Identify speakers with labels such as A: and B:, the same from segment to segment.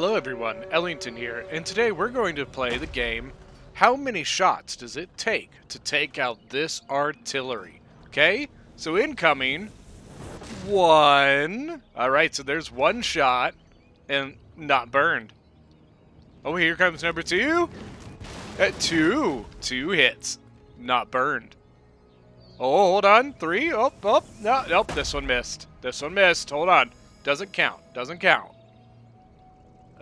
A: Hello everyone, Ellington here, and today we're going to play the game How Many Shots Does It Take to Take Out This Artillery? Okay, so incoming, one. Alright, so there's one shot, and not burned. Oh, here comes number two. Two hits, not burned. Oh, hold on, three, no, nope, this one missed. Hold on, doesn't count.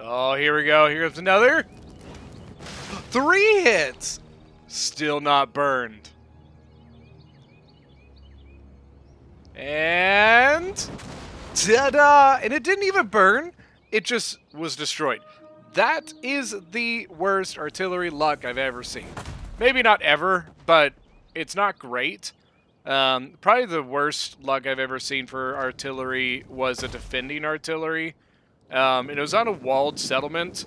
A: Oh, here we go. Here comes another. Three hits. Still not burned. And ta-da! And it didn't even burn. It just was destroyed. That is the worst artillery luck I've ever seen. Maybe not ever, but it's not great. Probably the worst luck I've ever seen for artillery was a defending artillery. And it was on a walled settlement,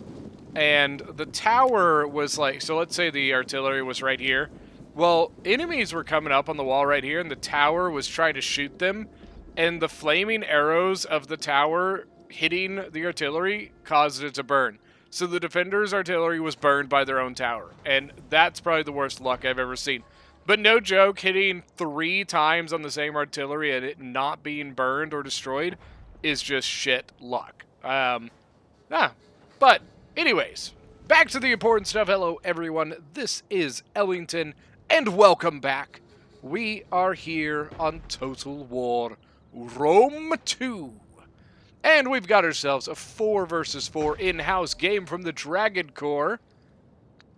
A: and the tower was like, so let's say the artillery was right here. Well, enemies were coming up on the wall right here, and the tower was trying to shoot them, and the flaming arrows of the tower hitting the artillery caused it to burn. So the defenders' artillery was burned by their own tower, and that's probably the worst luck I've ever seen. But no joke, hitting 3 times on the same artillery and it not being burned or destroyed is just shit luck. But anyways, back to the important stuff. Hello everyone, this is Ellington, and welcome back. We are here on Total War Rome 2. And we've got ourselves a 4 versus 4 in-house game from the Dragon Corps.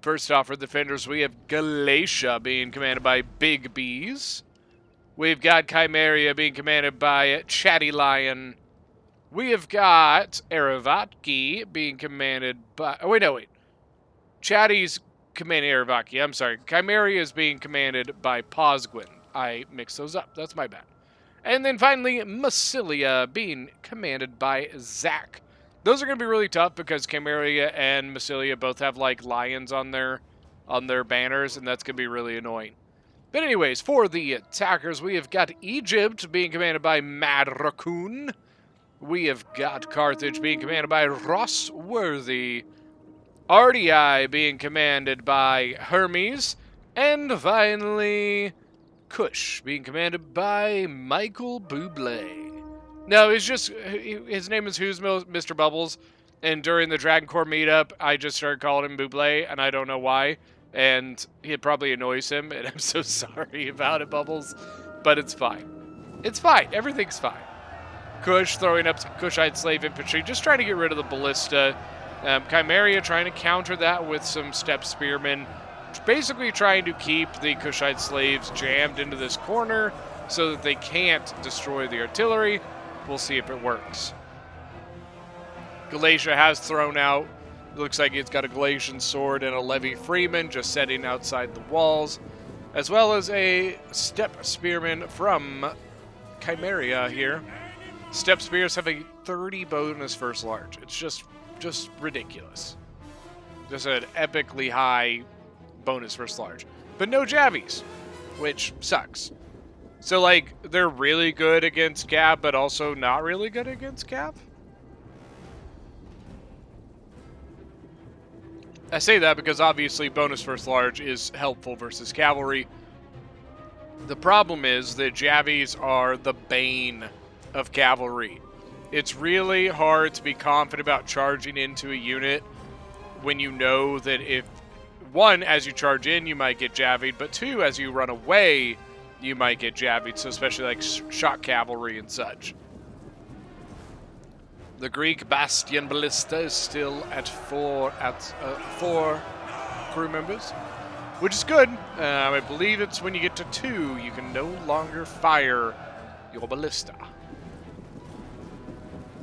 A: First off, for the defenders, we have Galatia being commanded by Big Bees. We've got Chimeria being commanded by Chatty Lion. We have got Aravatki being commanded by... Oh, wait. Chatty's commanding Aravatki. I'm sorry. Chimeria is being commanded by Posgwin. I mixed those up. That's my bad. And then finally, Massilia being commanded by Zach. Those are going to be really tough because Chimeria and Massilia both have, like, lions on their banners, and that's going to be really annoying. But anyways, for the attackers, we have got Egypt being commanded by Mad Raccoon. We have got Carthage being commanded by Ross Worthy, RDI being commanded by Hermes, and finally, Kush being commanded by Michael Bublé. No, his name is Who's Mr. Bubbles, and during the Dragon Corps meetup, I just started calling him Bublé, and I don't know why, and it probably annoys him, and I'm so sorry about it, Bubbles, but it's fine. It's fine. Everything's fine. Kush throwing up some Kushite slave infantry, just trying to get rid of the ballista. Chimeria trying to counter that with some step spearmen, basically trying to keep the Kushite slaves jammed into this corner so that they can't destroy the artillery. We'll see if it works. Galatia has thrown out. It looks like it's got a Galatian sword and a Levy Freeman just setting outside the walls, as well as a step spearman from Chimeria here. Step spears have a 30 bonus first large. It's just ridiculous. Just an epically high bonus first large. But no Javies, which sucks. So, like, they're really good against Cav, but also not really good against Cav? I say that because obviously bonus first large is helpful versus cavalry. The problem is that Javies are the bane of cavalry. It's really hard to be confident about charging into a unit when you know that if, one, as you charge in, you might get javied, but two, as you run away, you might get javied, so especially like shock cavalry and such. The Greek Bastion Ballista is still at four crew members, which is good. I believe it's when you get to 2, you can no longer fire your ballista.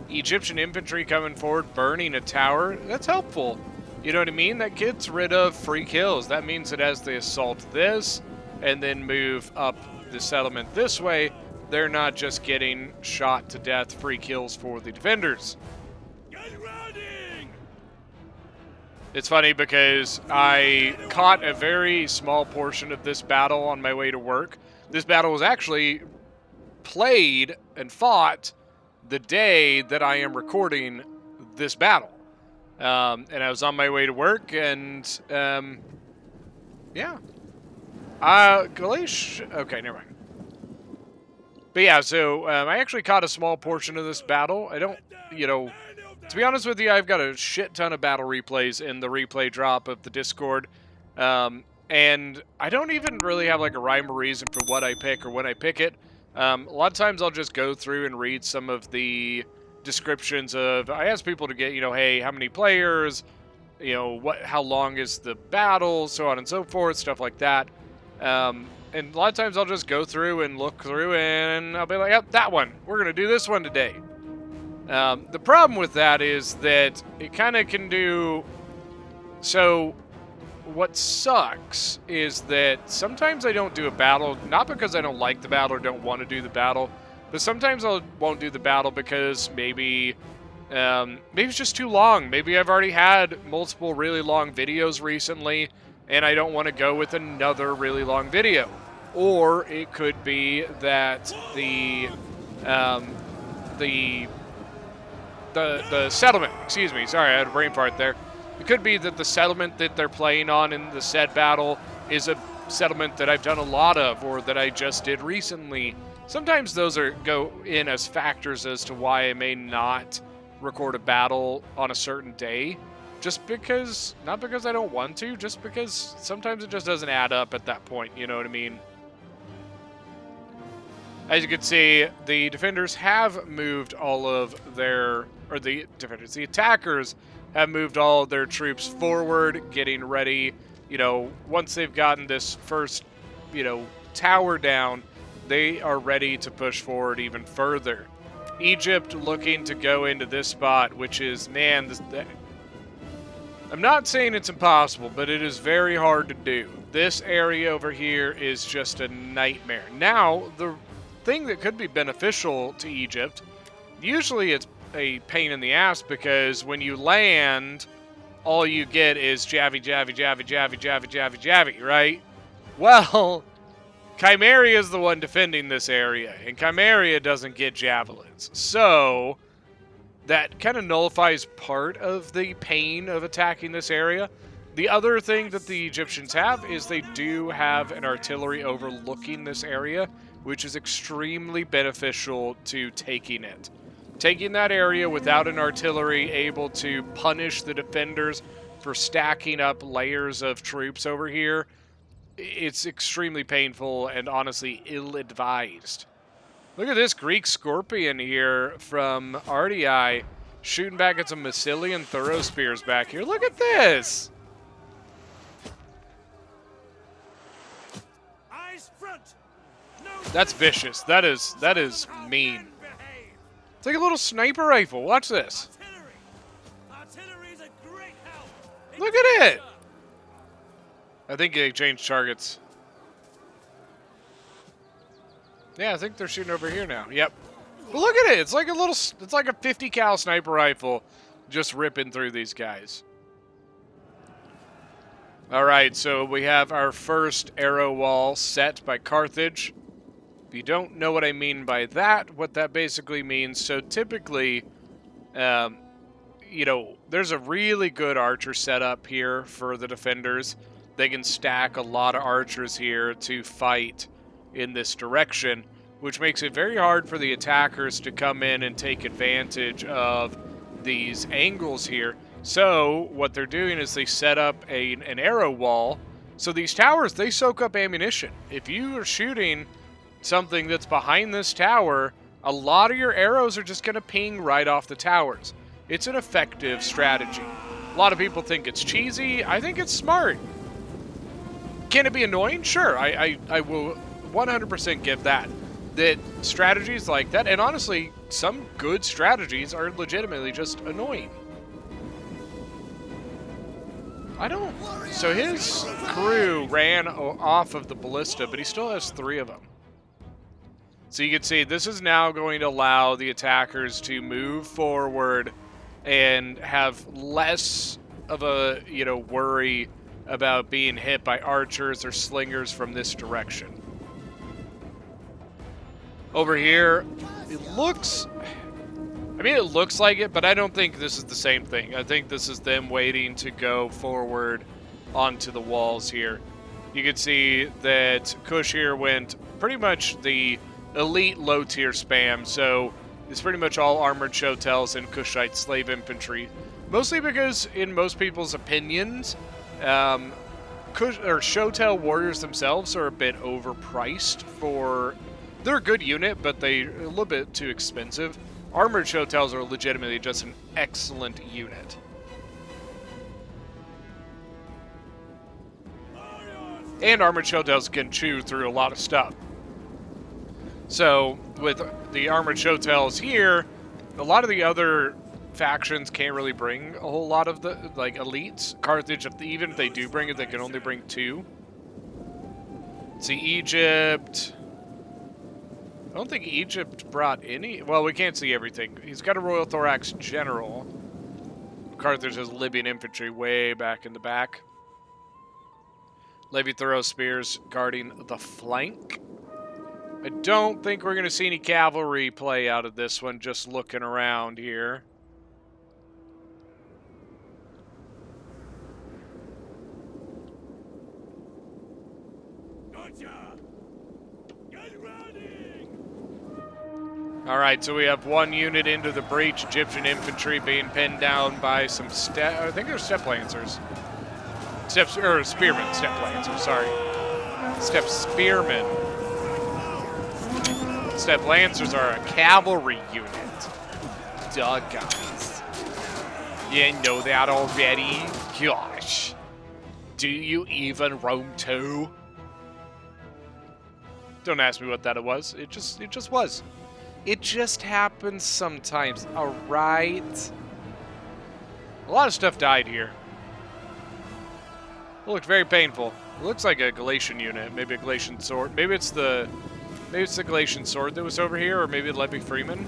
A: Egyptian infantry coming forward, burning a tower. That's helpful. You know what I mean? That gets rid of free kills. That means that as they assault this and then move up the settlement this way, they're not just getting shot to death, free kills for the defenders. It's funny because I caught a very small portion of this battle on my way to work. This battle was actually played and fought the day that I am recording this battle. And I was on my way to work, and yeah. Galatia. Okay, never mind. But yeah, so I actually caught a small portion of this battle. I don't, to be honest with you, I've got a shit ton of battle replays in the replay drop of the Discord. And I don't even really have like a rhyme or reason for what I pick or when I pick it. A lot of times I'll just go through and read some of the descriptions of, I ask people to get, hey, how many players, how long is the battle, so on and so forth, stuff like that. And a lot of times I'll just go through and look through and I'll be like, yep, that one. We're going to do this one today. The problem with that is that it kind of can do... So what sucks is that sometimes I don't do a battle, not because I don't like the battle or don't want to do the battle, but sometimes I won't do the battle because maybe it's just too long. Maybe I've already had multiple really long videos recently, and I don't want to go with another really long video. Or it could be that the settlement, excuse me, sorry, I had a brain fart there. It could be that the settlement that they're playing on in the said battle is a settlement that I've done a lot of, or that I just did recently. Sometimes those go in as factors as to why I may not record a battle on a certain day. Just because, not because I don't want to, just because sometimes it just doesn't add up at that point, you know what I mean? As you can see, the defenders have moved all of their, or the defenders, the attackers have moved all of their troops forward, getting ready. Once they've gotten this first, tower down, they are ready to push forward even further. Egypt looking to go into this spot, which is, man, I'm not saying it's impossible, but it is very hard to do. This area over here is just a nightmare. Now, the thing that could be beneficial to Egypt, usually it's a pain in the ass because when you land, all you get is Javi, right? Well, Chimeria is the one defending this area, and Chimeria doesn't get javelins. So that kind of nullifies part of the pain of attacking this area. The other thing that the Egyptians have is they do have an artillery overlooking this area, which is extremely beneficial to taking it. Taking that area without an artillery able to punish the defenders for stacking up layers of troops over here, it's extremely painful and honestly ill-advised. Look at this Greek Scorpion here from RDI shooting back at some Massilian Thorough Spears back here. Look at this! That's vicious. That is mean. It's like a little sniper rifle. Watch this. Look at it! I think they changed targets. Yeah, I think they're shooting over here now. Yep. But look at it. It's like a 50 cal sniper rifle just ripping through these guys. All right, so we have our first arrow wall set by Carthage. If you don't know what I mean by that, what that basically means, so typically, there's a really good archer setup here for the defenders. They can stack a lot of archers here to fight in this direction, which makes it very hard for the attackers to come in and take advantage of these angles here. So what they're doing is they set up an arrow wall. So these towers, they soak up ammunition. If you are shooting something that's behind this tower, a lot of your arrows are just going to ping right off the towers. It's an effective strategy. A lot of people think it's cheesy. I think it's smart. Can it be annoying? Sure, I will 100% give that. That strategies like that, and honestly, some good strategies are legitimately just annoying. So his crew ran off of the ballista, but he still has 3 of them. So you can see this is now going to allow the attackers to move forward and have less of a, worry about being hit by archers or slingers from this direction. Over here, it looks... I mean, it looks like it, but I don't think this is the same thing. I think this is them waiting to go forward onto the walls here. You can see that Kush here went pretty much the elite low-tier spam, so it's pretty much all armored Shotels and Kushite slave infantry. Mostly because, in most people's opinions, Shotel warriors themselves are a bit overpriced for... They're a good unit, but they're a little bit too expensive. Armored Shotels are legitimately just an excellent unit. And armored Shotels can chew through a lot of stuff. So, with the armored Shotels here, a lot of the other factions can't really bring a whole lot of the, like, elites. Carthage, even if they do bring it, they can only bring 2. See, Egypt... I don't think Egypt brought any... Well, we can't see everything. He's got a Royal Thorax General. Carthage has Libyan infantry way back in the back. Levi Thorough Spears guarding the flank. I don't think we're going to see any cavalry play out of this one, just looking around here. Alright, so we have one unit into the breach, Egyptian infantry being pinned down by some I think they're step lancers. Spearmen, step lancers, sorry. Step spearmen. Step lancers are a cavalry unit. Duh, guys. You know that already? Gosh. Do you even roam too? Don't ask me what that was. It just was. It just happens sometimes, alright? A lot of stuff died here. It looked very painful. It looks like a Galatian unit, maybe a Galatian sword. Maybe it's the Galatian sword that was over here, or maybe Levy Freeman.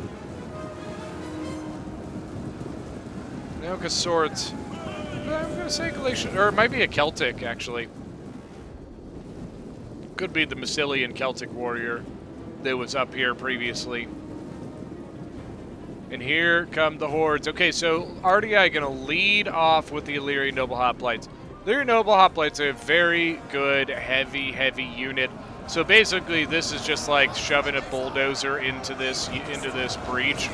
A: No, because swords. I'm gonna say Galatian, or it might be a Celtic actually. Could be the Massilian Celtic warrior that was up here previously. And here come the hordes. Okay, so RDI gonna lead off with the Illyrian Noble Hoplites. Illyrian Noble Hoplites are a very good, heavy unit. So basically, this is just like shoving a bulldozer into this breach.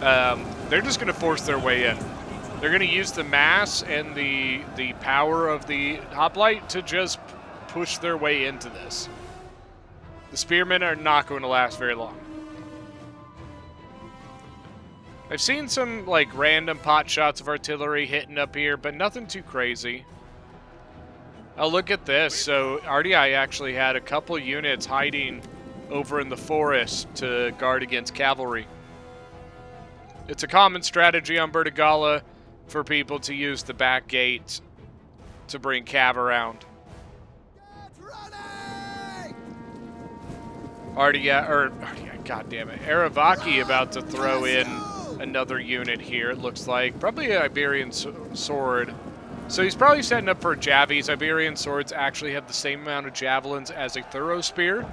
A: They're just gonna force their way in. They're gonna use the mass and the power of the hoplite to just push their way into this. The spearmen are not going to last very long. I've seen some, like, random pot shots of artillery hitting up here, but nothing too crazy. Oh, look at this. So, RDI actually had a couple units hiding over in the forest to guard against cavalry. It's a common strategy on Bertigala for people to use the back gate to bring cav around. God damn it. Aravaki about to throw in another unit here, it looks like. Probably an Iberian sword. So he's probably setting up for javies. Iberian swords actually have the same amount of javelins as a thorough spear.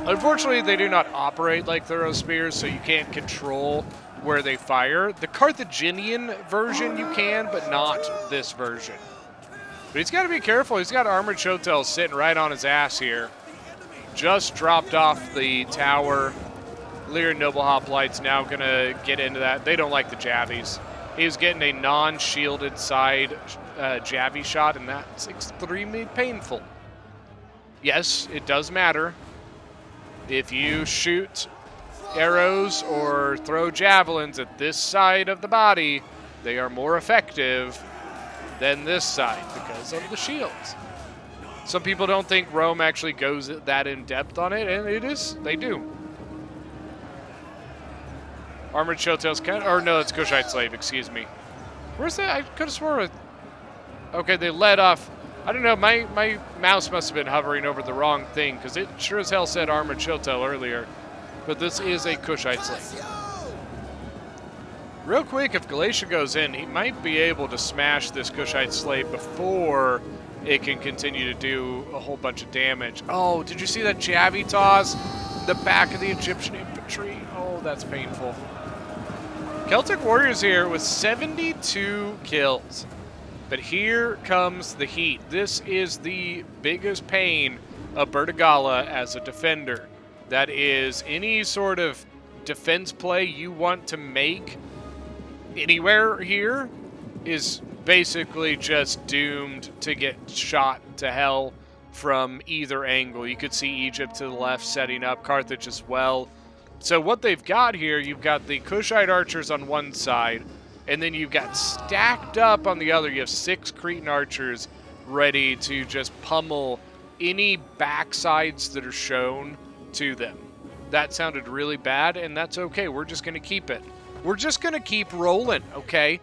A: Unfortunately, they do not operate like thorough spears, so you can't control where they fire. The Carthaginian version you can, but not this version. But he's got to be careful. He's got armored Shotels sitting right on his ass here. Just dropped off the tower. Illyrian Noble Hoplites now going to get into that. They don't like the javies. He was getting a non-shielded side javy shot, and that's extremely painful. Yes, it does matter. If you shoot arrows or throw javelins at this side of the body, they are more effective than this side because of the shields. Some people don't think Rome actually goes that in depth on it, and it is. They do. Armored Shotels or no, it's Kushite Slave, excuse me. Where's that? I could have sworn. Okay, they led off. I don't know, my mouse must have been hovering over the wrong thing, because it sure as hell said Armored Shotel earlier. But this is a Kushite Slave. Real quick, if Galatia goes in, he might be able to smash this Kushite Slave before it can continue to do a whole bunch of damage. Oh, did you see that Javi toss? The back of the Egyptian infantry. Oh, that's painful. Celtic Warriors here with 72 kills. But here comes the heat. This is the biggest pain of Bertigala as a defender. That is, any sort of defense play you want to make anywhere here is basically just doomed to get shot to hell from either angle. You could see Egypt to the left setting up, Carthage as well. So what they've got here, you've got the Kushite archers on one side, and then you've got stacked up on the other. You have 6 Cretan archers ready to just pummel any backsides that are shown to them. That sounded really bad, and that's okay. We're just going to keep it. We're just going to keep rolling, okay?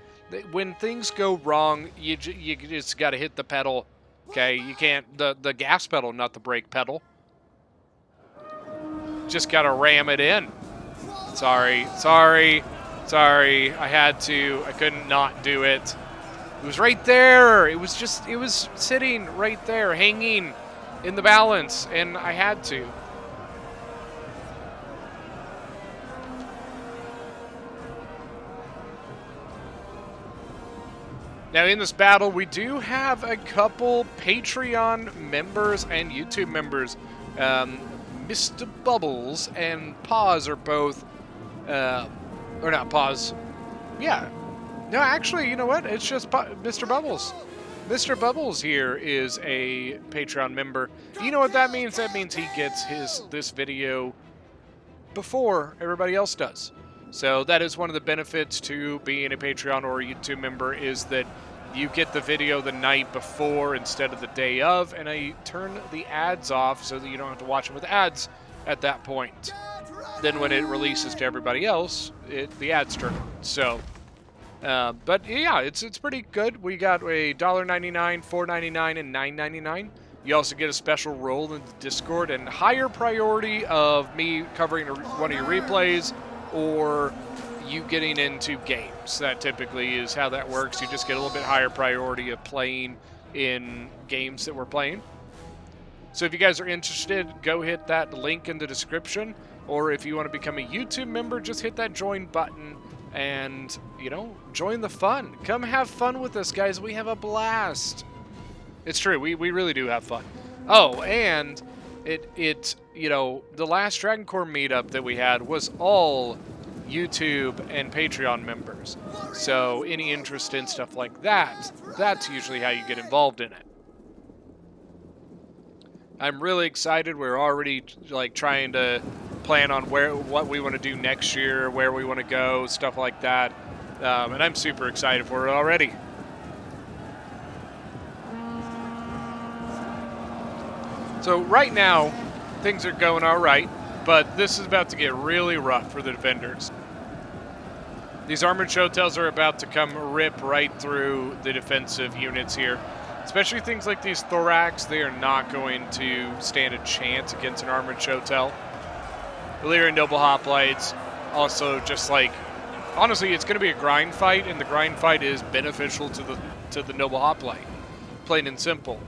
A: When things go wrong, you just got to hit the pedal, okay? You can't, the gas pedal, not the brake pedal. Just got to ram it in. Sorry. I had to. I couldn't not do it. It was right there. It was sitting right there, hanging in the balance, and I had to. Now, in this battle, we do have a couple Patreon members and YouTube members. Mr. Bubbles and Pause are both, or not Pause. Yeah. No, actually, you know what? It's just Mr. Bubbles. Mr. Bubbles here is a Patreon member. You know what that means? That means he gets this video before everybody else does. So that is one of the benefits to being a Patreon or a YouTube member, is that you get the video the night before instead of the day of, and I turn the ads off so that you don't have to watch them with ads at that point. Then when it releases to everybody else, the ads turn on. So, but yeah, it's pretty good. We got a $1.99, $4.99, and $9.99. You also get a special role in the Discord and higher priority of me covering one of your replays, or you getting into games. That typically is how that works. You just get a little bit higher priority of playing in games that we're playing. So if you guys are interested, go hit that link in the description. Or if you want to become a YouTube member, just hit that join button and, you know, join the fun. Come have fun with us, guys. We have a blast. It's true. We really do have fun. Oh, and it you know, the last Dragon Core meetup that we had was all YouTube and Patreon members. So any interest in stuff like that, that's usually how you get involved in it. I'm really excited. We're already like trying to plan on what we want to do next year, where we want to go, stuff like that. And I'm super excited for it already. So right now, things are going all right, but this is about to get really rough for the defenders. These armored showtails are about to come rip right through the defensive units here. Especially things like these thorax, they are not going to stand a chance against an armored showtail. Illyrian Noble Hoplites, also just like, honestly, it's going to be a grind fight, and the grind fight is beneficial to the Noble Hoplite, plain and simple.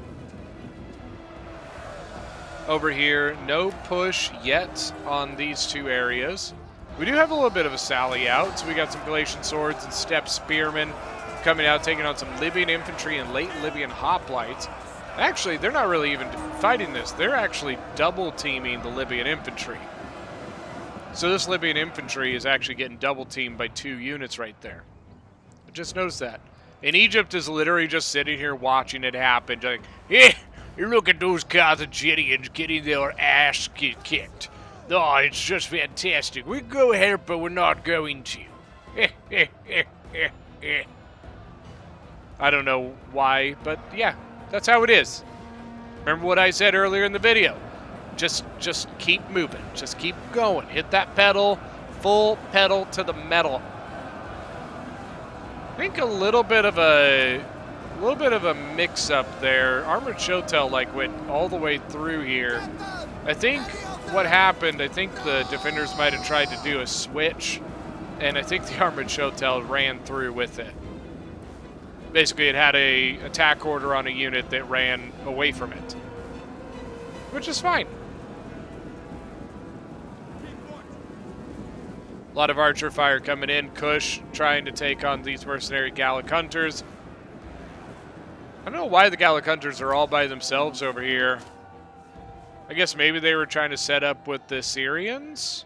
A: Over here, no push yet on these two areas. We do have a little bit of a sally out, so we got some Galatian swords and steppe spearmen coming out, taking on some Libyan infantry and late Libyan hoplites. Actually, they're not really even fighting this. They're actually double teaming the Libyan infantry. So this Libyan infantry is actually getting double teamed by 2 units right there. I just noticed that. And Egypt is literally just sitting here watching it happen, like, yeah, you look at those Carthaginians getting their ass kicked. Oh, it's just fantastic. We go ahead, but we're not going to. I don't know why, but yeah, that's how it is. Remember what I said earlier in the video. Just keep moving. Just keep going. Hit that pedal. Full pedal to the metal. I think a little bit of a mix-up there. Armored Showtail like went all the way through here. I think what happened, I think the defenders might have tried to do a switch, and I think the Armored Showtail ran through with it. Basically, it had a attack order on a unit that ran away from it, which is fine. A lot of archer fire coming in. Kush trying to take on these mercenary Gallic hunters. I don't know why the Gallic hunters are all by themselves over here. I guess maybe they were trying to set up with the Syrians?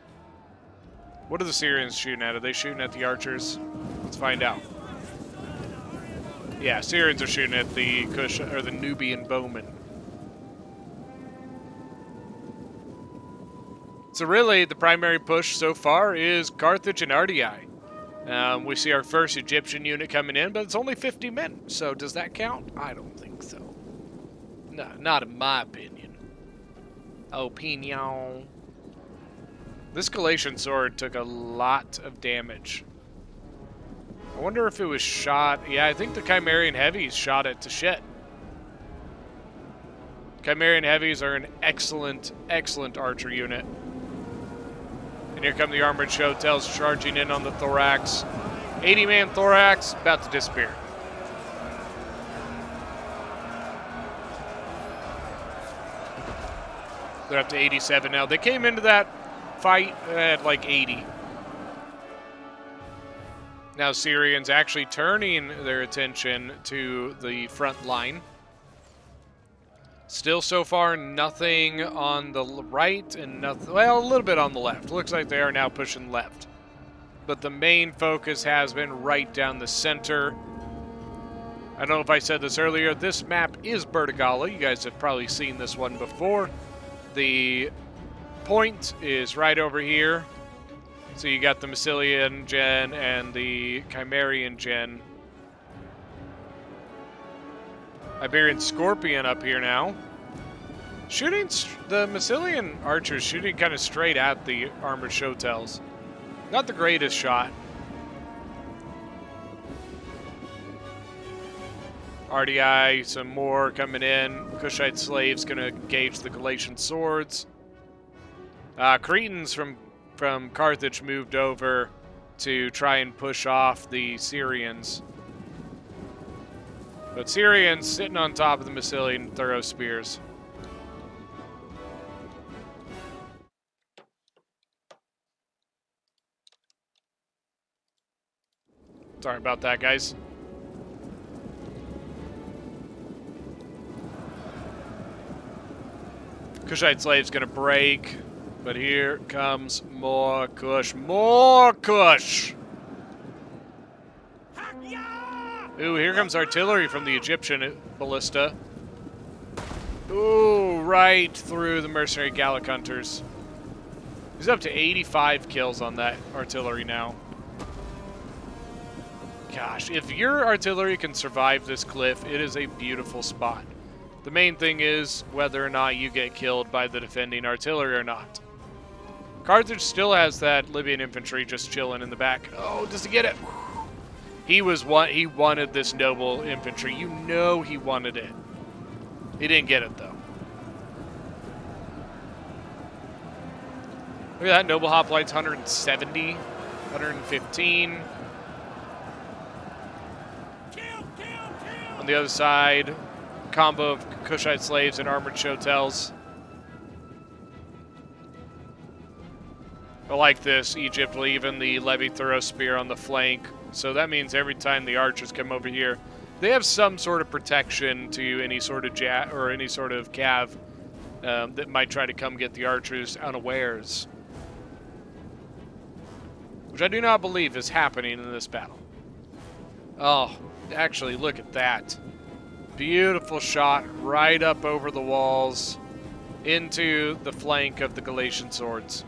A: What are the Syrians shooting at? Are they shooting at the archers? Let's find out. Yeah, Syrians are shooting at the Kush or the Nubian bowmen. So really, the primary push so far is Carthage and Ardii. We see our first Egyptian unit coming in, but it's only 50 men. So does that count? I don't think so. No, not in my opinion. Opinion. This Galatian sword took a lot of damage. I wonder if it was shot. Yeah, I think the Chimerian heavies shot it to shit. Chimerian heavies are an excellent, excellent archer unit. And here come the armored showtails charging in on the thorax. 80-man thorax about to disappear. They're up to 87 now. They came into that fight at like 80. Now Syrians actually turning their attention to the front line. Still so far nothing on the right and nothing, well, a little bit on the left. Looks like they are now pushing left. But the main focus has been right down the center. I don't know if I said this earlier. This map is Bertigala. You guys have probably seen this one before. The point is right over here. So you got the Massilian gen and the Chimerian gen. Iberian Scorpion up here now. Shooting, the Massilian archers shooting kind of straight at the armored showtails. Not the greatest shot. RDI, some more coming in. Kushite slaves going to engage the Galatian swords. Cretans from Carthage moved over to try and push off the Syrians. But Syrians sitting on top of the Massilian thorough spears. Sorry about that, guys. Kushite slave's gonna break, but here comes more Kush. More Kush! Ooh, here comes artillery from the Egyptian ballista. Ooh, right through the mercenary Gallic hunters. He's up to 85 kills on that artillery now. Gosh, if your artillery can survive this cliff, it is a beautiful spot. The main thing is whether or not you get killed by the defending artillery or not. Carthage still has that Libyan infantry just chilling in the back. Oh, does he get it? He wanted this noble infantry. You know he wanted it. He didn't get it though. Look at that, noble hoplites 170, 115. On the other side, combo of Kushite slaves and armored showtails. I like this. Egypt leaving the Levy thorough spear on the flank. So that means every time the archers come over here, they have some sort of protection to any sort of any sort of cav that might try to come get the archers unawares. Which I do not believe is happening in this battle. Oh, actually, look at that. Beautiful shot right up over the walls into the flank of the Galatian swords.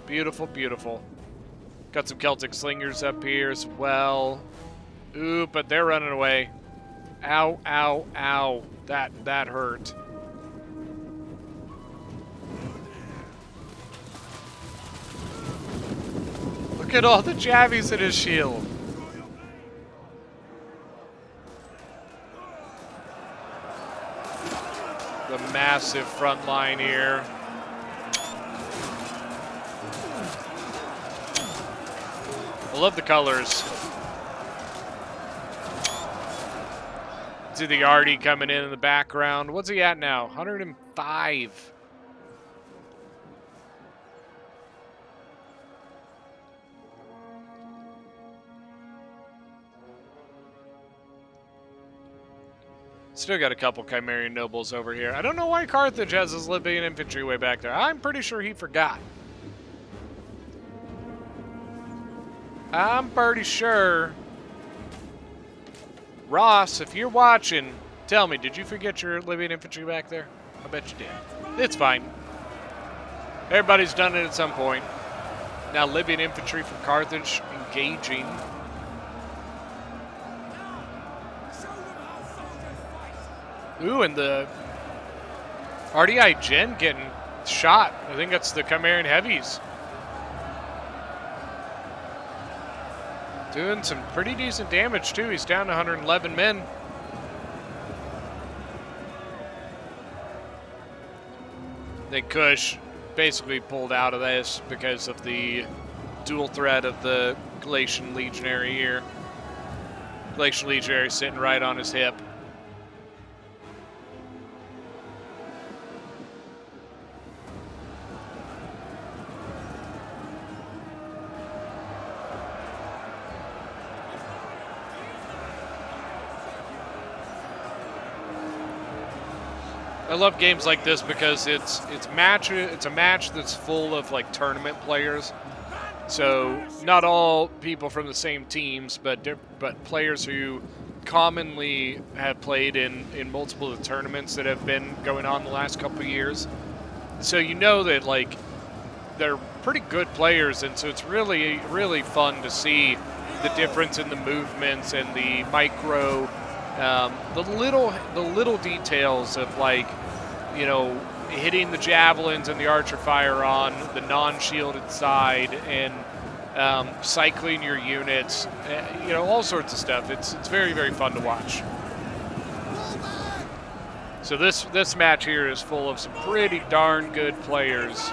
A: Beautiful, beautiful. Got some Celtic slingers up here as well. Ooh, but they're running away. Ow, ow, ow. That hurt. Look at all the jabbies in his shield. The massive front line here. I love the colors. See the Artie coming in the background. What's he at now? 105. Still got a couple Chimerian nobles over here. I don't know why Carthage has his Libyan infantry way back there. I'm pretty sure he forgot. I'm pretty sure. Ross, if you're watching, tell me, did you forget your Libyan infantry back there? I bet you did. It's fine. Everybody's done it at some point. Now Libyan infantry from Carthage engaging. Ooh, and the RDI Gen getting shot. I think that's the Chimerian heavies. Doing some pretty decent damage, too. He's down to 111 men. I think Kush basically pulled out of this because of the dual threat of the Galatian Legionary here. Galatian Legionary sitting right on his hip. I love games like this because it's a match that's full of like tournament players. So not all people from the same teams, but players who commonly have played in multiple of the tournaments that have been going on the last couple of years. So you know that like they're pretty good players, and so it's really fun to see the difference in the movements and the micro. The little details of like, you know, hitting the javelins and the archer fire on the non-shielded side and cycling your units, you know, all sorts of stuff. It's very fun to watch. So this match here is full of some pretty darn good players.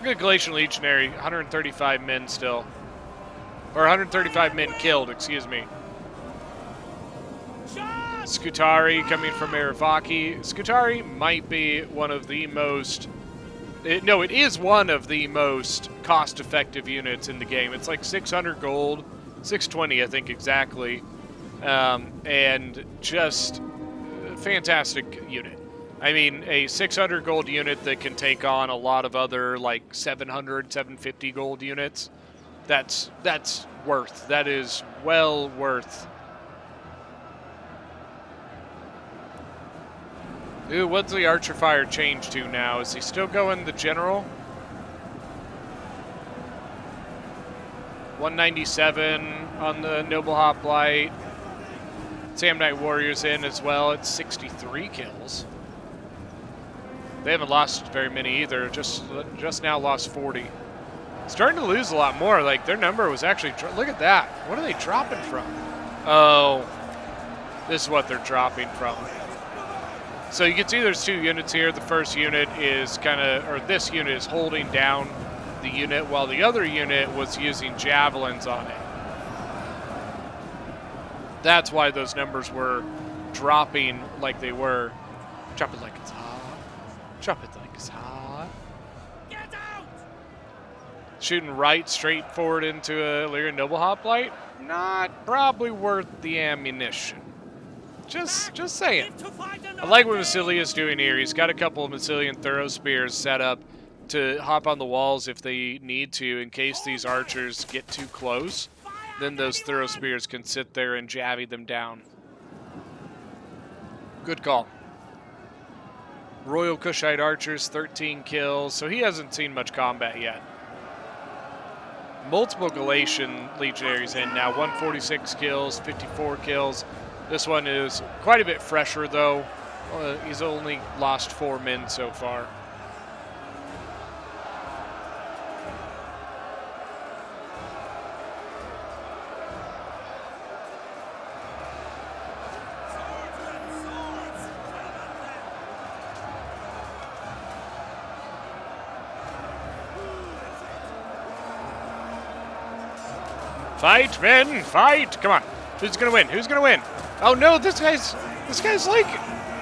A: Good Galatian Legionary, 135 men still, or 135 men killed, excuse me. Scutari coming from Aravaki. Scutari might be one of the most... it is one of the most cost-effective units in the game. It's like 600 gold, 620 I think exactly, and just a fantastic unit. I mean, a 600 gold unit that can take on a lot of other like 700, 750 gold units. That's worth. That is well worth. Ooh, what's the archer fire change to now? Is he still going the general? 197 on the Noble Hoplite. Samnite Warriors in as well. It's 63 kills. They haven't lost very many either. Just now lost 40. Starting to lose a lot more. Like their number was actually. Look at that. What are they dropping from? Oh, this is what they're dropping from. So you can see there's two units here. The first unit is this unit is holding down the unit while the other unit was using javelins on it. That's why those numbers were dropping like they were. Drop it like it's hot. Drop it like it's hot. Get out! Shooting right straight forward into a Illyrian Noble Hoplite? Not probably worth the ammunition. Just saying. I like what Massilia's doing here. He's got a couple of Massilian Thorough Spears set up to hop on the walls if they need to, in case these archers get too close. Then those Thorough Spears can sit there and javvy them down. Good call. Royal Kushite archers, 13 kills, so he hasn't seen much combat yet. Multiple Galatian legionaries in now, 146 kills, 54 kills. This one is quite a bit fresher, though. He's only lost 4 men so far. Fight, men, fight! Come on. Who's gonna win? Who's gonna win? Oh no, this guy's like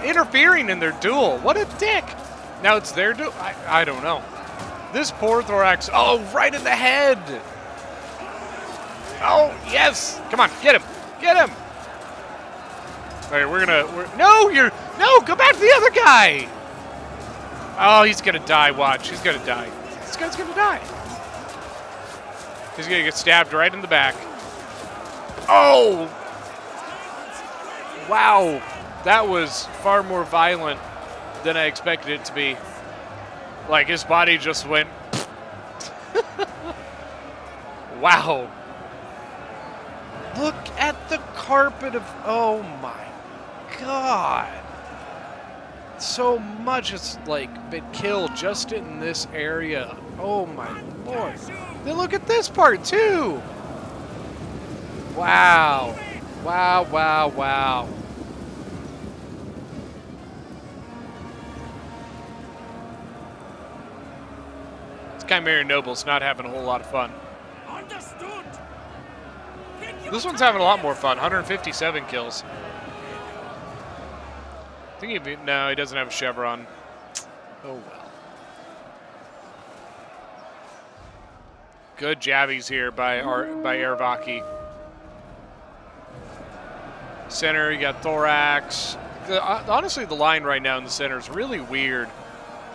A: interfering in their duel. What a dick! Now it's their duel? I don't know. This poor Thorax. Oh, right in the head! Oh, yes! Come on, get him! Get him! All right, no, go back to the other guy. Oh, he's gonna die. Watch, he's gonna die. This guy's gonna die. He's gonna get stabbed right in the back. Oh! Wow, that was far more violent than I expected it to be. Like, his body just went... Wow. Look at the carpet of... Oh, my God. So much has, like, been killed just in this area. Oh, my Lord. Then look at this part, too. Wow. Wow, wow, wow. This Chimera Noble's not having a whole lot of fun.
B: Understood.
A: This one's having a lot more fun. 157 kills. I think no, he doesn't have a chevron. Oh, well. Good jabbies here by Airvaki. Center, you got Thorax. Honestly, the line right now in the center is really weird.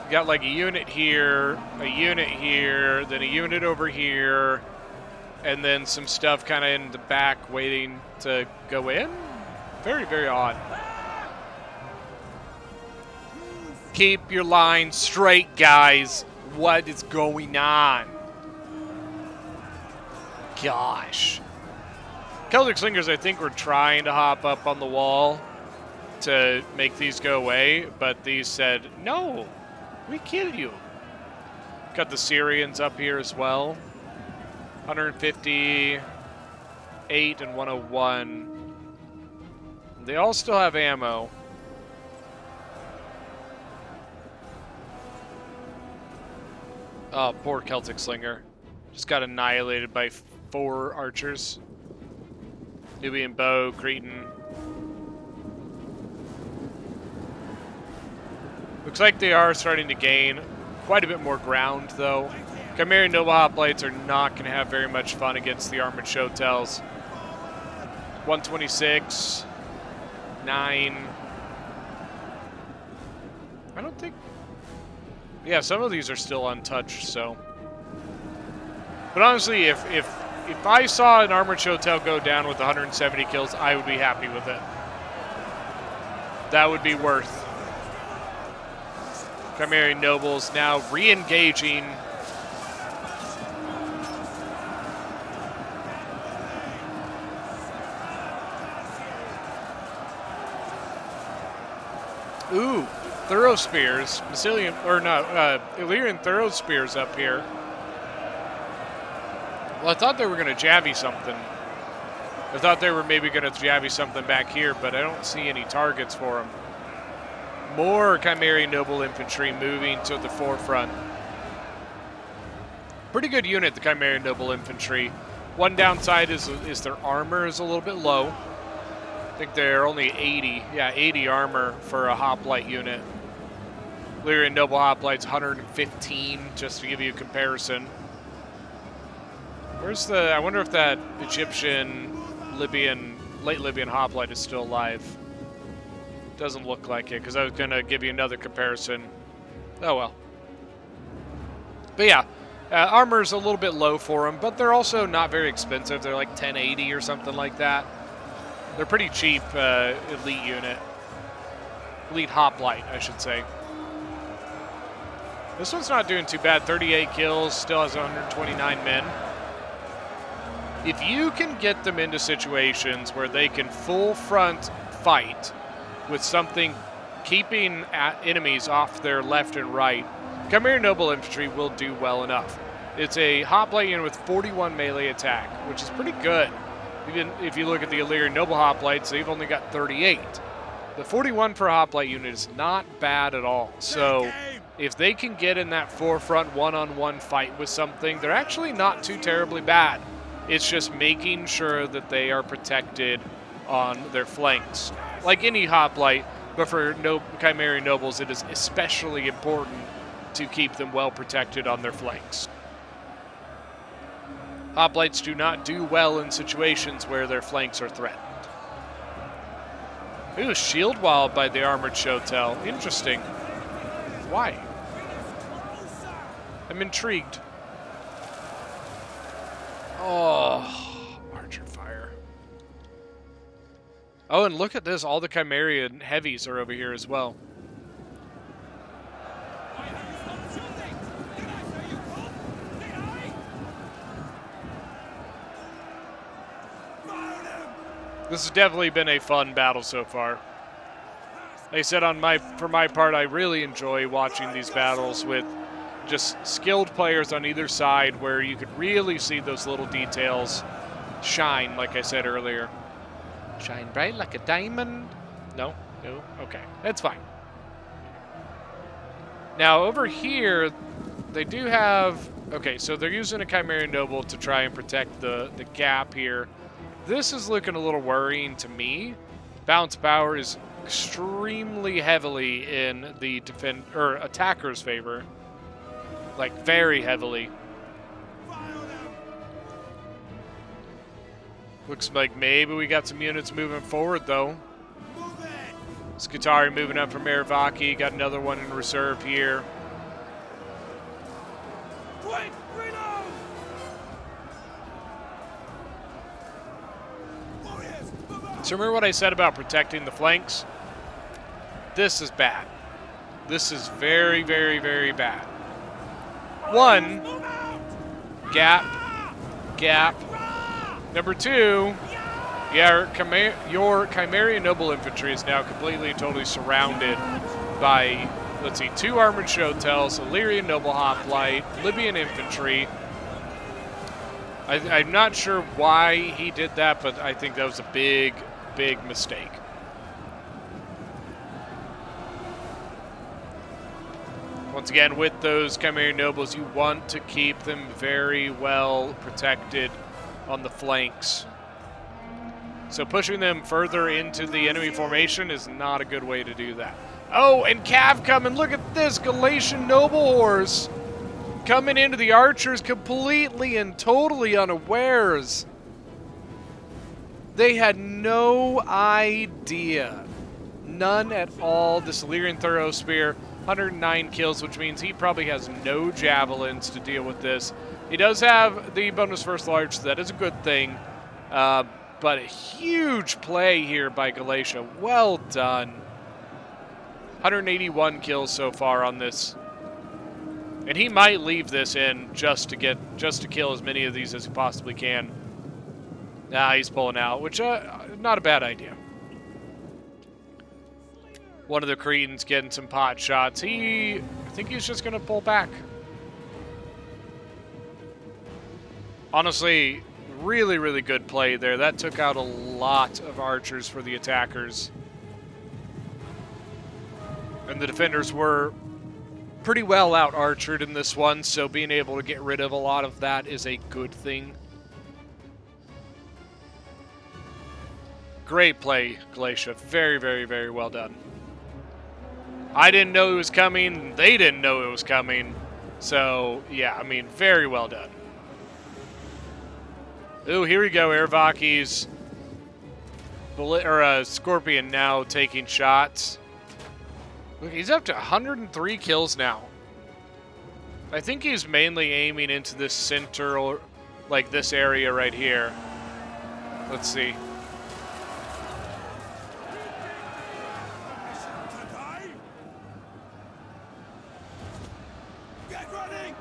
A: You got like a unit here, then a unit over here, and then some stuff kind of in the back waiting to go in. Very, very odd. Keep your line straight, guys. What is going on? Gosh. Celtic Slingers, I think, were trying to hop up on the wall to make these go away, but these said, no, we kill you. Got the Syrians up here as well. 158 and 101. They all still have ammo. Oh, poor Celtic Slinger. Just got annihilated by 4 archers. Nubian Bow, Cretan. Looks like they are starting to gain quite a bit more ground, though. Chimera Noble Hoplites are not going to have very much fun against the Armored Showtels. 126, 9. I don't think... Yeah, some of these are still untouched, so... But honestly, if I saw an Armored Showtel go down with 170 kills, I would be happy with it. That would be worth. Chimera Nobles now re-engaging. Ooh, Thorough Spears. Illyrian Thorough Spears up here. Well, I thought they were going to jabby something. I thought they were maybe going to jabby something back here, but I don't see any targets for them. More Chimera Noble Infantry moving to the forefront. Pretty good unit, the Chimera Noble Infantry. One downside is their armor is a little bit low. I think they're only 80. Yeah, 80 armor for a hoplite unit. Illyrian Noble Hoplites 115, just to give you a comparison. Where's the... I wonder if that Egyptian, late Libyan hoplite is still alive. Doesn't look like it, because I was going to give you another comparison. Oh, well. But yeah, armor's a little bit low for them, but they're also not very expensive. They're like 1080 or something like that. They're pretty cheap elite unit. Elite hoplite, I should say. This one's not doing too bad. 38 kills, still has 129 men. If you can get them into situations where they can full front fight with something keeping enemies off their left and right, Chimera Noble Infantry will do well enough. It's a hoplite unit with 41 melee attack, which is pretty good. Even if you look at the Illyrian Noble Hoplites, they've only got 38. The 41 for a hoplite unit is not bad at all. So if they can get in that forefront one-on-one fight with something, they're actually not too terribly bad. It's just making sure that they are protected on their flanks. Like any hoplite, but for Chimera Nobles, it is especially important to keep them well protected on their flanks. Hoplites do not do well in situations where their flanks are threatened. Ooh, shield wall by the armored shotel. Interesting. Why? I'm intrigued. Oh, archer fire. Oh, and look at this. All the Chimerian heavies are over here as well. This has definitely been a fun battle so far. Like I said, for my part, I really enjoy watching these battles with just skilled players on either side where you could really see those little details shine, like I said earlier. Shine bright like a diamond. No? No? Okay. That's fine. Now, over here, they do have... Okay, so they're using a Chimerian Noble to try and protect the gap here. This is looking a little worrying to me. Bounce power is extremely heavily in the attacker's favor. Like, very heavily. Looks like maybe we got some units moving forward, though. Skitari moving up from Aravaki. Got another one in reserve here. So remember what I said about protecting the flanks? This is bad. This is very, very, very bad. One, gap. Number two, your Chimerian Noble Infantry is now completely and totally surrounded by, let's see, 2 Armored Shotels, Illyrian Noble Hoplite, Libyan Infantry. I'm not sure why he did that, but I think that was a big, big mistake. Once again, with those Chimerian Nobles, you want to keep them very well protected on the flanks. So pushing them further into the enemy formation is not a good way to do that. Oh, and Cav coming. Look at this. Galatian Noble Horse coming into the archers completely and totally unawares. They had no idea. None at all. This Illyrian Thorough Spear, 109 kills, which means he probably has no javelins to deal with this. He does have the bonus first large, so that is a good thing. But a huge play here by Galatia. Well done. 181 kills so far on this. And he might leave this in just to kill as many of these as he possibly can. Nah, he's pulling out, which not a bad idea. One of the Cretans getting some pot shots. I think he's just going to pull back. Honestly, really, really good play there. That took out a lot of archers for the attackers. And the defenders were pretty well out-archered in this one, so being able to get rid of a lot of that is a good thing. Great play, Galatia. Very, very, very well done. I didn't know it was coming. They didn't know it was coming. So, yeah, I mean, very well done. Ooh, here we go. Aravaki's Scorpion now taking shots. Look, he's up to 103 kills now. I think he's mainly aiming into this center, or like this area right here. Let's see.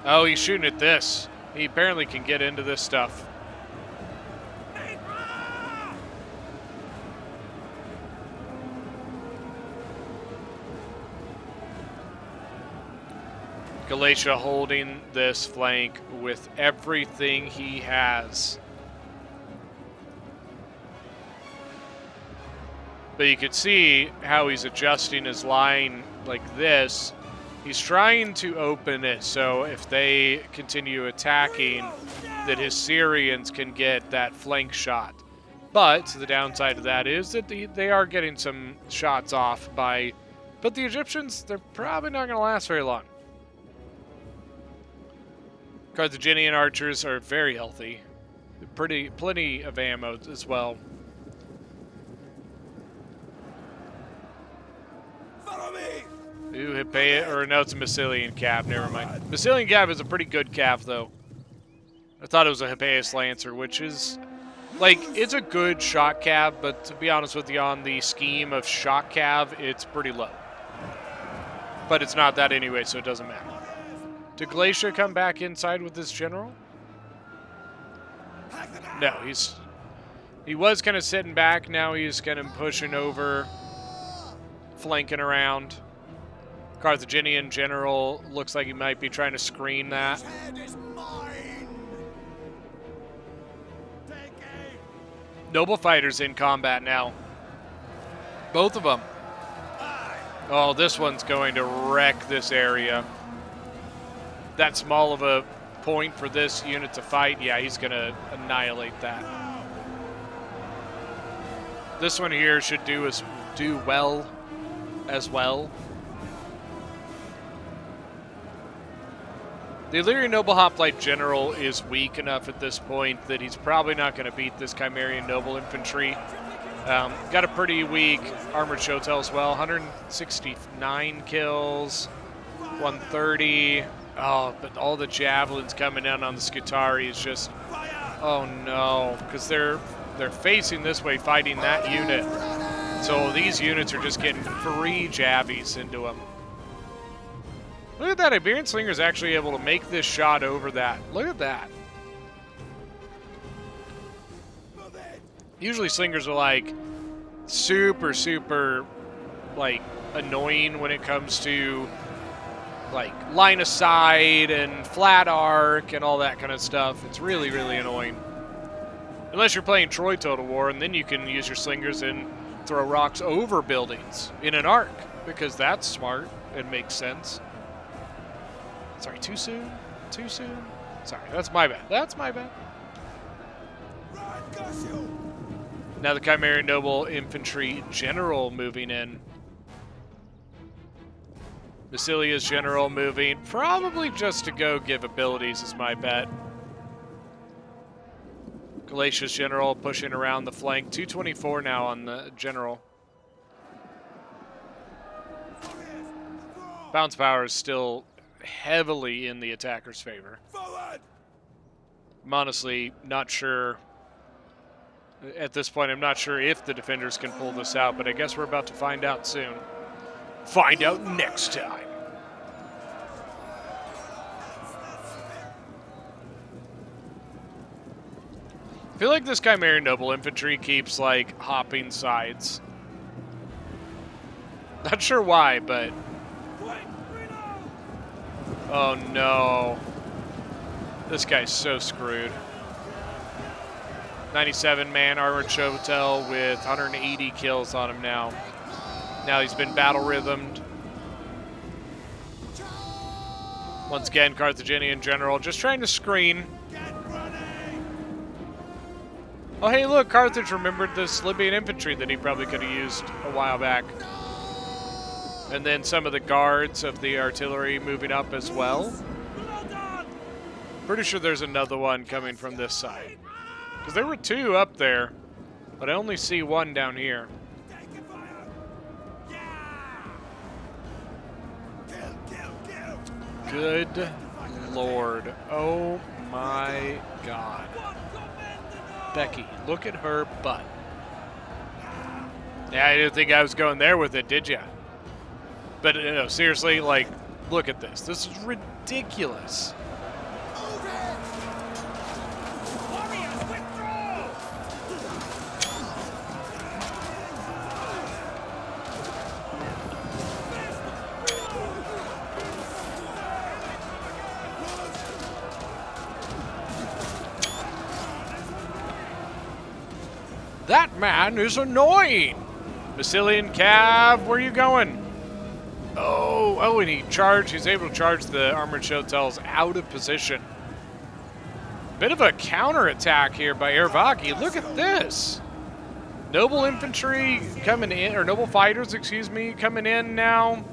A: Oh, he's shooting at this. He apparently can get into this stuff. Galatia holding this flank with everything he has. But you can see how he's adjusting his line like this. He's trying to open it so if they continue attacking, that his Syrians can get that flank shot. But the downside of that is that they are getting some shots off by... But the Egyptians, they're probably not going to last very long. Carthaginian archers are very healthy. Plenty of ammo as well. Ooh, Hippea, or no, it's a Massilian Cav, never mind. Massilian Cav is a pretty good Cav, though. I thought it was a Hippeus Lancer, which is, like, it's a good shock Cav, but to be honest with you, on the scheme of shock Cav, it's pretty low. But it's not that anyway, so it doesn't matter. Did Glacier come back inside with this general? No, he was kind of sitting back. Now he's kind of pushing over, flanking around. Carthaginian general looks like he might be trying to screen that. Noble fighters in combat now. Both of them. Oh, this one's going to wreck this area. That small of a point for this unit to fight, yeah, he's going to annihilate that. This one here should do well as well. The Illyrian Noble Hoplite General is weak enough at this point that he's probably not going to beat this Chimerian Noble Infantry. Got a pretty weak Armored Shotel as well. 169 kills, 130. Oh, but all the javelins coming in on the Skutari is just, oh no, because they're facing this way, fighting that unit. So these units are just getting free jabbies into them. Look at that, Iberian Slinger's actually able to make this shot over that. Look at that. Usually Slingers are like super, like annoying when it comes to like line of sight and flat arc and all that kind of stuff. It's really annoying. Unless you're playing Troy Total War, and then you can use your Slingers and throw rocks over buildings in an arc, because that's smart and makes sense. Sorry, too soon? Too soon? Sorry, that's my bad. That's my bad. Now the Chimerian Noble Infantry General moving in. Massilia's General moving, probably just to go give abilities is my bet. Galatia's General pushing around the flank. 224 now on the General. Bounce power is still heavily in the attacker's favor. I'm honestly not sure. At this point, I'm not sure if the defenders can pull this out, but I guess we're about to find out soon. Find out next time. I feel like this Chimerian Noble Infantry keeps, like, hopping sides. Not sure why, but... Oh, no. This guy's so screwed. 97-man Armored Shotel with 180 kills on him now. Now he's been battle rhythmed. Once again, Carthaginian General just trying to screen. Oh, hey, look, Carthage remembered this Libyan infantry that he probably could have used a while back. And then some of the guards of the artillery moving up as well. Pretty sure there's another one coming from this side. Because there were two up there, but I only see one down here. Good Lord. Oh my God. Becky, look at her butt. Yeah, I didn't think I was going there with it, did ya? But, you know, seriously, like, look at this. This is ridiculous. That man is annoying. Massilian Cav, where are you going? Oh, and he's able to charge the Armored Shotels out of position. Bit of a counterattack here by Ervaki. Look at this. Noble Infantry coming in, or Noble Fighters, excuse me, coming in now.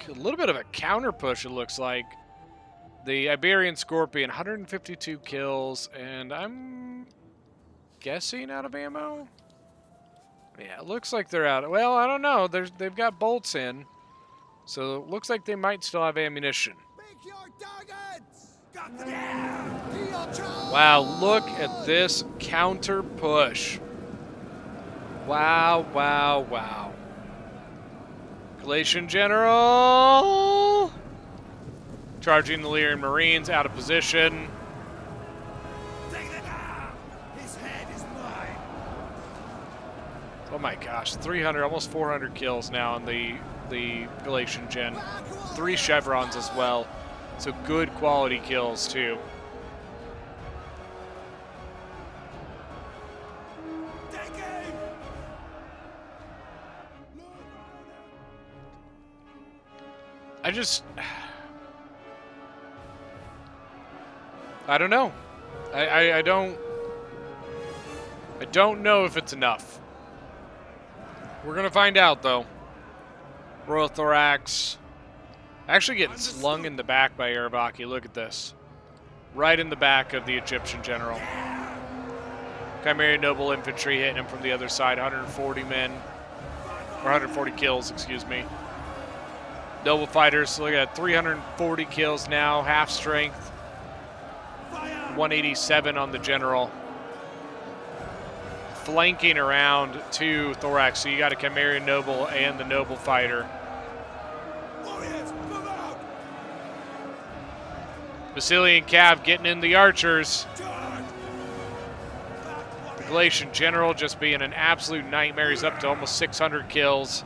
A: A little bit of a counter push, it looks like. The Iberian Scorpion, 152 kills, and I'm guessing out of ammo? Yeah, it looks like they're out. Well, I don't know. They've got bolts in, so it looks like they might still have ammunition.
B: Pick your targets! Got them down!
A: Wow, look at this counter push. Wow, wow, wow. Galatian General! Charging the Lyrian Marines out of position.
B: Take them down! His head is mine!
A: Oh my gosh, 300, almost 400 kills now on the Galatian Gen. 3 chevrons as well. So good quality kills too.
B: Take him!
A: I don't know. I don't know if it's enough. We're gonna find out though. Royal Thorax. Actually getting slung in the back by Aravaki. Look at this. Right in the back of the Egyptian general. Chimerian Noble Infantry hitting him from the other side. 140 men. Or 140 kills, excuse me. Noble Fighters, look at 340 kills now. Half strength. 187 on the general. Flanking around 2 Thorax. So you got a Chimerian Noble and the Noble Fighter.
B: Warriors, move out!
A: Basilian Cav getting in the archers.
B: Charge!
A: The Galatian General just being an absolute nightmare. He's up to almost 600 kills.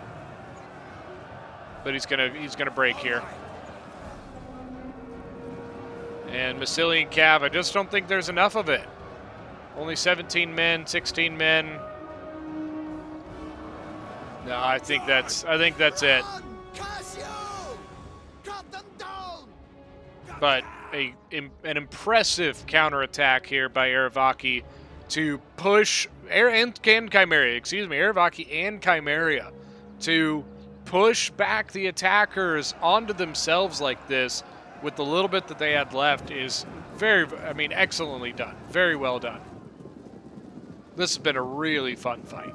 A: But he's gonna break here. And Massilian Cav, I just don't think there's enough of it. Only 17 men, 16 men. No, I think that's it.
B: Cassio! Cut them down!
A: But an impressive counterattack here by Aravaki to push Aravaki and Chimeria to push back the attackers onto themselves like this with the little bit that they had left is excellently done. Very well done. This has been a really fun fight.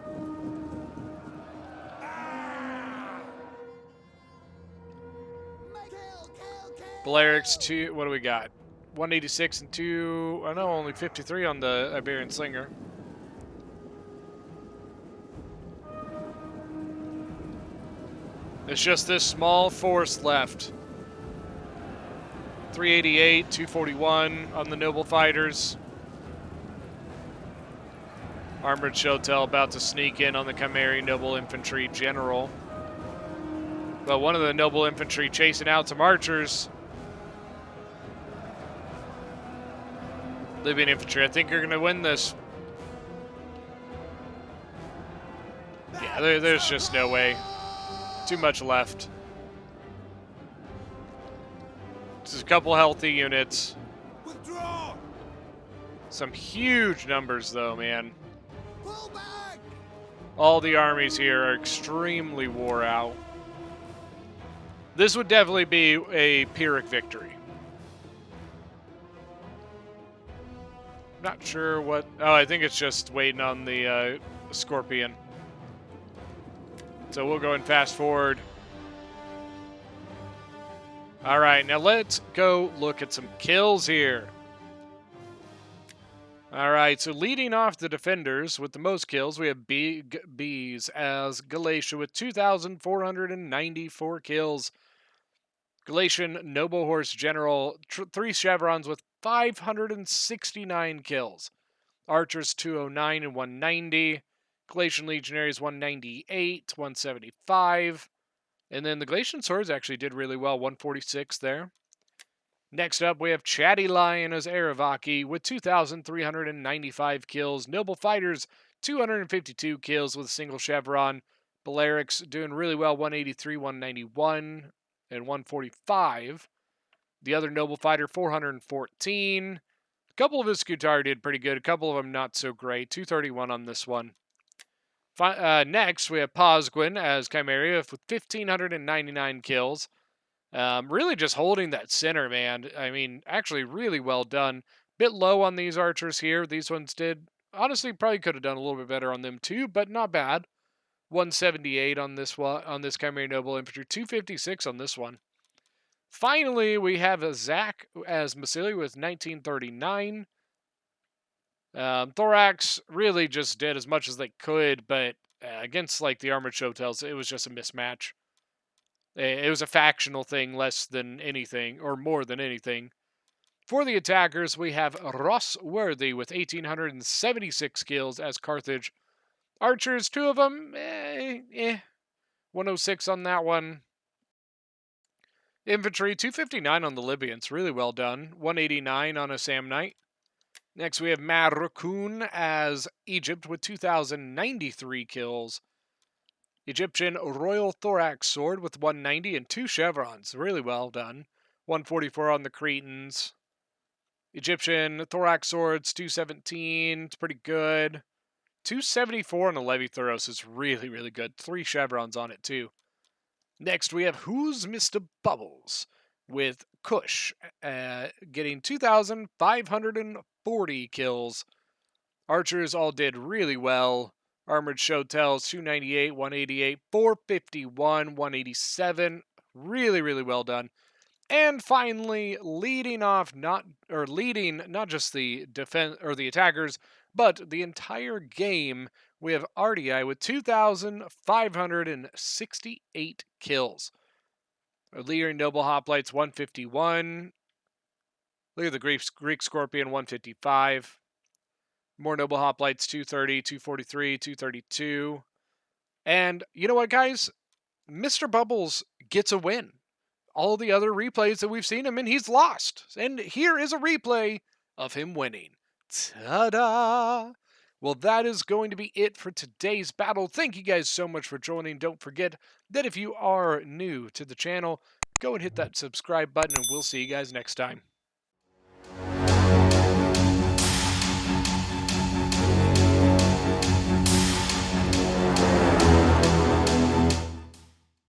A: Balearics 2, what do we got? 186 and 2, I know only 53 on the Iberian Slinger. It's just this small force left. 388, 241 on the Noble Fighters. Armored Shotel about to sneak in on the Chimerian Noble Infantry General. But one of the Noble Infantry chasing out some archers. Libyan Infantry, I think you're going to win this. Yeah, there's just no way. Too much left. Just a couple healthy units.
B: Withdraw!
A: Some huge numbers, though, man.
B: Pull back!
A: All the armies here are extremely wore out. This would definitely be a Pyrrhic victory. Not sure what... Oh, I think it's just waiting on the Scorpion. So we'll go and fast forward. All right, now let's go look at some kills here. All right, so leading off the defenders with the most kills, we have Big B's as Galatia with 2,494 kills. Galatian Noble Horse General, 3 chevrons with 569 kills. Archers 209 and 190. Galatian Legionaries 198, 175. And then the Galatian Swords actually did really well, 146 there. Next up, we have Chatty Lion as Aravaki with 2,395 kills. Noble Fighters, 252 kills with a single chevron. Balearics doing really well, 183, 191, and 145. The other Noble Fighter, 414. A couple of his Scutari did pretty good. A couple of them not so great. 231 on this one. Next, we have Posgwin as Chimeria with 1,599 kills. Really just holding that center, man. I mean, actually really well done. Bit low on these archers here. These ones did. Honestly, probably could have done a little bit better on them too, but not bad. 178 on this one, on this Chimera Noble Infantry, 256 on this one. Finally, we have a Zach as Masili with 1939. Thorax really just did as much as they could, but against like the Armored Showtails, it was just a mismatch. It was a factional thing less than anything, or more than anything. For the attackers, we have Ross Worthy with 1,876 kills as Carthage. Archers, 2 of them, 106 on that one. Infantry, 259 on the Libyans, really well done. 189 on a Samnite. Next, we have Marrocoon as Egypt with 2,093 kills. Egyptian Royal Thorax Sword with 190 and 2 chevrons. Really well done. 144 on the Cretans. Egyptian Thorax Swords, 217. It's pretty good. 274 on the Levithuros is really, really good. 3 chevrons on it, too. Next, we have Who's Mr. Bubbles with Kush, getting 2,540 kills. Archers all did really well. Armored Showtails, 298, 188, 451, 187. Really, really well done. And finally, leading not just the defense or the attackers, but the entire game, we have RDI with 2,568 kills. Our leader Noble Hoplites 151. Leader the Greek Scorpion 155. More Noble Hoplites 230, 243, 232. And you know what, guys? Mr. Bubbles gets a win. All the other replays that we've seen him in, he's lost. And here is a replay of him winning. Ta-da! Well, that is going to be it for today's battle. Thank you guys so much for joining. Don't forget that if you are new to the channel, go and hit that subscribe button, and we'll see you guys next time.